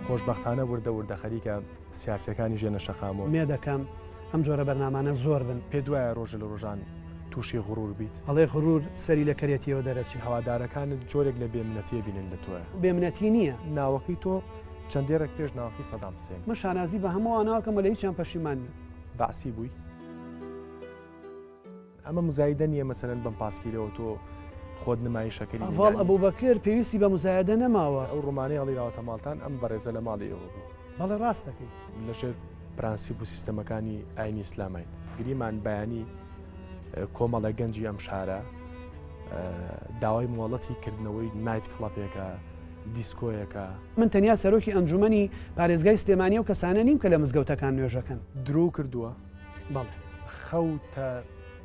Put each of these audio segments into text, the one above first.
خۆشبەختانە وردە خەریکە سیاسیەکانی ژێنە شەقامەوە مێ دەکەم ئەم جۆرە بەرنامانە زۆر بن پێ دوایە ڕۆژ لە ڕۆژان تووشی غڕور بیت هەڵێ غڕور سەری لە کەرێتیەوە دەرەچی هەوادارەکانت جۆرێک لە بێمنەتیە بینن لە تۆە بێمنەتی نییە ناوەکەی تۆ چەندێرێک پێش ناوەکەی سەدام حوسێن من شانازی بە هەموو ناوەکەم لە هیچیان پەشیمان نیم باسی بووی ئەمە مزایدە نییە مەسەرەن بەم پاسکیلەوە تۆ خۆت نمایی شەکەری ئەڤاڵ ئەبوو بەکر پێویستی بە مزایدە نەماوە ئەو ڕۆمانەی هەڵیراوەتە ماڵتان ئەم بەڕێزە لە ماڵی ئێوە بوو بەڵێ ڕاست دەکەی لەژێر پرانسیب و سیستەمەکانی ئاینی ئیسلامایت گریمان بەیانی کۆمەڵە گەنجی ئەم شارە داوای مۆڵەتی کردنەوەی نایت کڵەپێکە دیسکۆیەکە من تەنیا سەرۆکی ئەنجومەنی پارێزگای سلێمانی و کەسانە نیم کە لە مزگەوتەکان نوێژەکەن درۆ کردووە بەڵێ خەوتە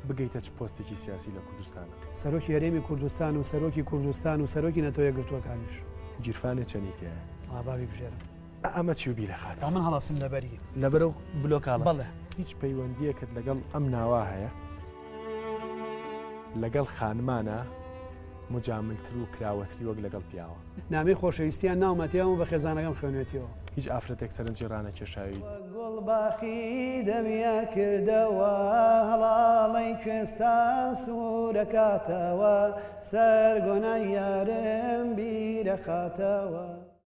بگەیتە چ پۆستێکی سیاسی لە کوردستانە سەرۆکی هەرێمی کوردستان و سەرۆکی کوردستان و سەرۆکی نەتەوە یەکگرتووەکانیش گیرفانێ چەنیتەیە ئاباوی بژێرم ئەمە چی و بیرە خات من هەڵاسم لەبەری لەبەرە بلۆکاڵ بەڵێ هیچ پەیوەندیەکت لەگەڵ ئەم ناوا هەیە لەگەڵ خانمانە مجاملتر و کراوەتری وەک لەگەڵ پیاوە نامی خۆشەویستیان ناومەتیەوە بە خێزانەکەم خوێنێتەوە هیچ ئافرەتێک سەرنجی ڕانە کێشاوی گوڵ باخی دەمیا کردەوە هەڵاڵی کوێستان سوورەکاتەوە سەر گۆنای یارم بیرە خاتەوە